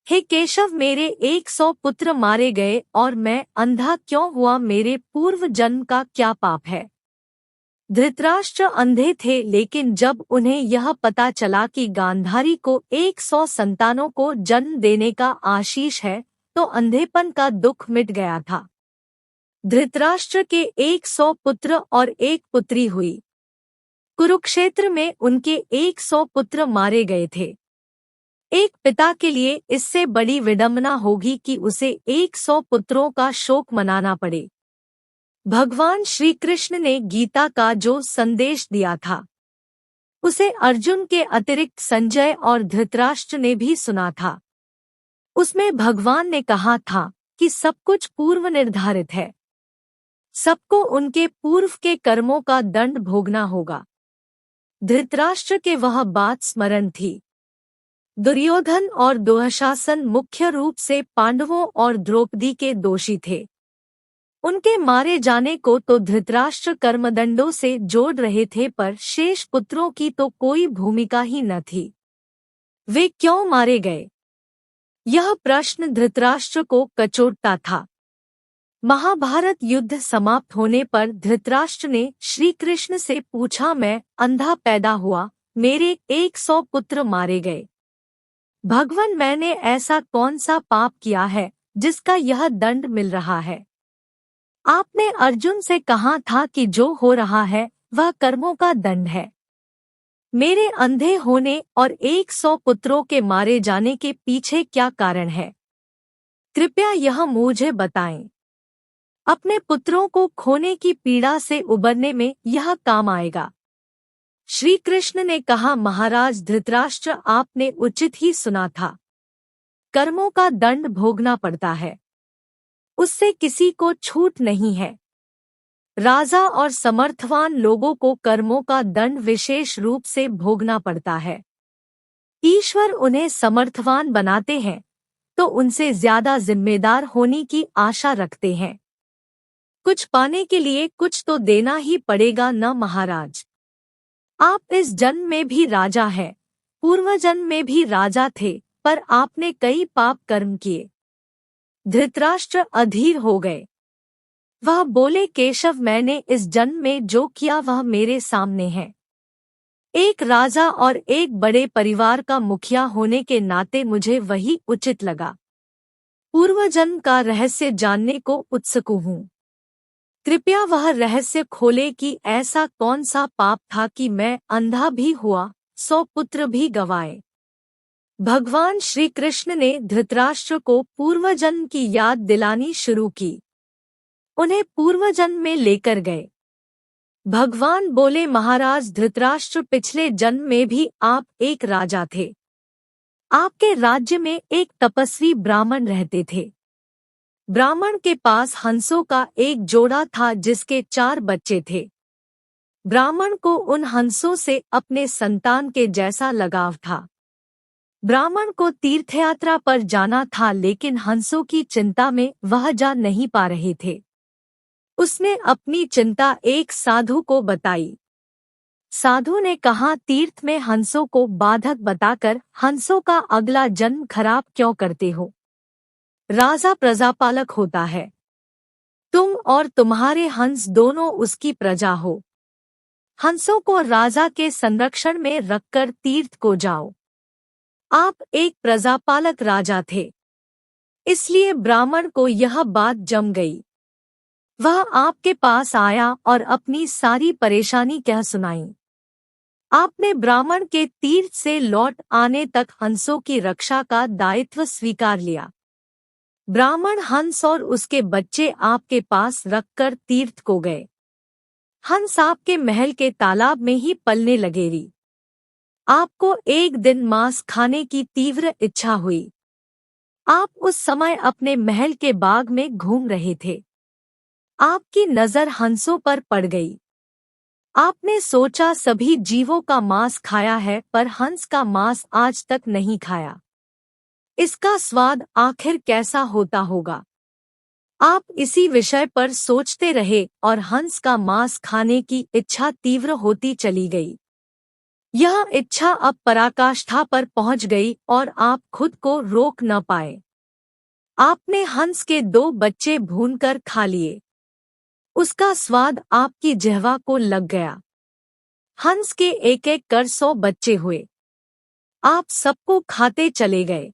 हे केशव, मेरे 100 पुत्र मारे गए और मैं अंधा क्यों हुआ? मेरे पूर्व जन्म का क्या पाप है? धृतराष्ट्र अंधे थे, लेकिन जब उन्हें यह पता चला कि गांधारी को 100 संतानों को जन्म देने का आशीष है, तो अंधेपन का दुख मिट गया था। धृतराष्ट्र के 100 पुत्र और एक पुत्री हुई। कुरुक्षेत्र में उनके 100 पुत्र मारे गए थे। एक पिता के लिए इससे बड़ी विडंबना होगी कि उसे 100 पुत्रों का शोक मनाना पड़े। भगवान श्री कृष्ण ने गीता का जो संदेश दिया था, उसे अर्जुन के अतिरिक्त संजय और धृतराष्ट्र ने भी सुना था। उसमें भगवान ने कहा था कि सब कुछ पूर्व निर्धारित है, सबको उनके पूर्व के कर्मों का दंड भोगना होगा। धृतराष्ट्र के वह बात स्मरण थी। दुर्योधन और दुःशासन मुख्य रूप से पांडवों और द्रौपदी के दोषी थे। उनके मारे जाने को तो धृतराष्ट्र कर्मदंडों से जोड़ रहे थे, पर शेष पुत्रों की तो कोई भूमिका ही न थी। वे क्यों मारे गए, यह प्रश्न धृतराष्ट्र को कचोटता था। महाभारत युद्ध समाप्त होने पर धृतराष्ट्र ने श्री कृष्ण से पूछा, मैं अंधा पैदा हुआ, मेरे 100 पुत्र मारे गए। भगवान, मैंने ऐसा कौन सा पाप किया है जिसका यह दंड मिल रहा है? आपने अर्जुन से कहा था कि जो हो रहा है वह कर्मों का दंड है। मेरे अंधे होने और 100 पुत्रों के मारे जाने के पीछे क्या कारण है? कृपया यह मुझे बताएं। अपने पुत्रों को खोने की पीड़ा से उबरने में यह काम आएगा। श्री कृष्ण ने कहा, महाराज धृतराष्ट्र, आपने उचित ही सुना था। कर्मों का दंड भोगना पड़ता है, उससे किसी को छूट नहीं है। राजा और समर्थवान लोगों को कर्मों का दंड विशेष रूप से भोगना पड़ता है। ईश्वर उन्हें समर्थवान बनाते हैं तो उनसे ज्यादा जिम्मेदार होने की आशा रखते हैं। कुछ पाने के लिए कुछ तो देना ही पड़ेगा न महाराज। आप इस जन्म में भी राजा हैं, पूर्व जन्म में भी राजा थे, पर आपने कई पाप कर्म किए। धृतराष्ट्र अधीर हो गए। वह बोले, केशव, मैंने इस जन्म में जो किया वह मेरे सामने है। एक राजा और एक बड़े परिवार का मुखिया होने के नाते मुझे वही उचित लगा। पूर्व जन्म का रहस्य जानने को उत्सुक हूँ। कृपया वह रहस्य खोले कि ऐसा कौन सा पाप था कि मैं अंधा भी हुआ, 100 पुत्र भी गंवाए। भगवान श्री कृष्ण ने धृतराष्ट्र को पूर्वजन्म की याद दिलानी शुरू की। उन्हें पूर्वजन्म में लेकर गए। भगवान बोले, महाराज धृतराष्ट्र, पिछले जन्म में भी आप एक राजा थे। आपके राज्य में एक तपस्वी ब्राह्मण रहते थे। ब्राह्मण के पास हंसों का एक जोड़ा था जिसके 4 बच्चे थे। ब्राह्मण को उन हंसों से अपने संतान के जैसा लगाव था। ब्राह्मण को तीर्थयात्रा पर जाना था, लेकिन हंसों की चिंता में वह जा नहीं पा रहे थे। उसने अपनी चिंता एक साधु को बताई। साधु ने कहा, तीर्थ में हंसों को बाधक बताकर हंसों का अगला जन्म खराब क्यों करते हो? राजा प्रजापालक होता है, तुम और तुम्हारे हंस दोनों उसकी प्रजा हो। हंसों को राजा के संरक्षण में रखकर तीर्थ को जाओ। आप एक प्रजापालक राजा थे, इसलिए ब्राह्मण को यह बात जम गई। वह आपके पास आया और अपनी सारी परेशानी कह सुनाई। आपने ब्राह्मण के तीर्थ से लौट आने तक हंसों की रक्षा का दायित्व स्वीकार लिया। ब्राह्मण हंस और उसके बच्चे आपके पास रखकर तीर्थ को गए। हंस आपके महल के तालाब में ही पलने लगेरी। आपको एक दिन मांस खाने की तीव्र इच्छा हुई। आप उस समय अपने महल के बाग में घूम रहे थे। आपकी नजर हंसों पर पड़ गई। आपने सोचा सभी जीवों का मांस खाया है, पर हंस का मांस आज तक नहीं खाया। इसका स्वाद आखिर कैसा होता होगा? आप इसी विषय पर सोचते रहे और हंस का मांस खाने की इच्छा तीव्र होती चली गई। यह इच्छा अब पराकाष्ठा पर पहुंच गई और आप खुद को रोक न पाए। आपने हंस के 2 बच्चे भूनकर खा लिए। उसका स्वाद आपकी जिह्वा को लग गया। हंस के एक-एक कर 100 बच्चे हुए। आप सबको खाते चले गए।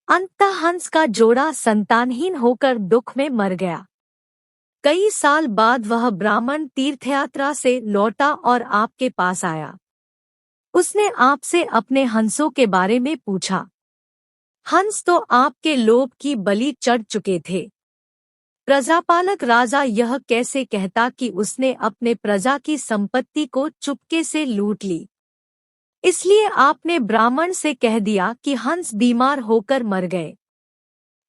अंततः हंस का जोड़ा संतानहीन होकर दुख में मर गया। कई साल बाद वह ब्राह्मण तीर्थयात्रा से लौटा और आपके पास आया। उसने आपसे अपने हंसों के बारे में पूछा। हंस तो आपके लोभ की बलि चढ़ चुके थे। प्रजापालक राजा यह कैसे कहता कि उसने अपने प्रजा की संपत्ति को चुपके से लूट ली। इसलिए आपने ब्राह्मण से कह दिया कि हंस बीमार होकर मर गए।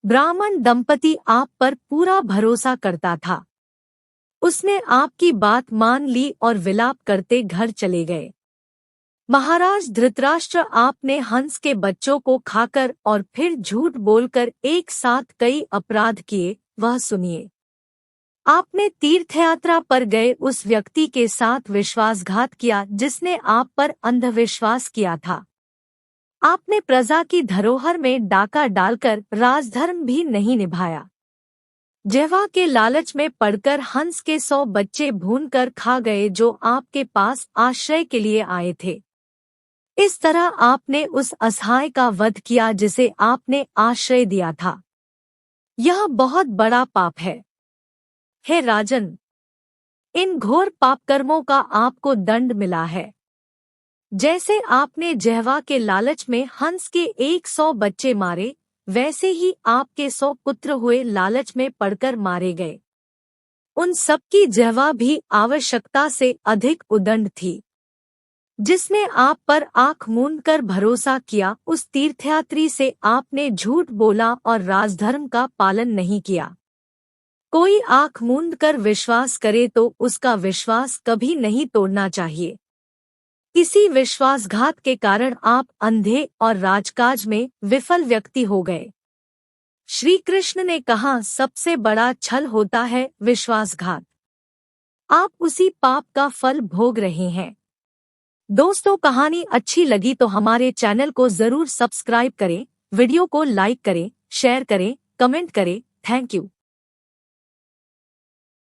ब्राह्मण दंपति आप पर पूरा भरोसा करता था। उसने आपकी बात मान ली और विलाप करते घर चले गए। महाराज धृतराष्ट्र, आपने हंस के बच्चों को खाकर और फिर झूठ बोलकर एक साथ कई अपराध किए, वह सुनिए। आपने तीर्थयात्रा पर गए उस व्यक्ति के साथ विश्वासघात किया जिसने आप पर अंधविश्वास किया था। आपने प्रजा की धरोहर में डाका डालकर राजधर्म भी नहीं निभाया। जिह्वा के लालच में पड़कर हंस के 100 बच्चे भूनकर खा गए जो आपके पास आश्रय के लिए आए थे। इस तरह आपने उस असहाय का वध किया जिसे आपने आश्रय दिया था। यह बहुत बड़ा पाप है। हे राजन, इन घोर पापकर्मों का आपको दंड मिला है। जैसे आपने जिह्वा के लालच में हंस के 100 बच्चे मारे, वैसे ही आपके 100 पुत्र हुए लालच में पड़कर मारे गए। उन सबकी जिह्वा भी आवश्यकता से अधिक उदंड थी। जिसने आप पर आंख मूंद कर भरोसा किया, उस तीर्थयात्री से आपने झूठ बोला और राजधर्म का पालन नहीं किया। कोई आंख मूंद कर विश्वास करे तो उसका विश्वास कभी नहीं तोड़ना चाहिए। इसी विश्वासघात के कारण आप अंधे और राजकाज में विफल व्यक्ति हो गए। श्री कृष्ण ने कहा, सबसे बड़ा छल होता है विश्वासघात। आप उसी पाप का फल भोग रहे हैं। दोस्तों, कहानी अच्छी लगी तो हमारे चैनल को जरूर सब्सक्राइब करें, वीडियो को लाइक करें, शेयर करें, कमेंट करें। Thank you.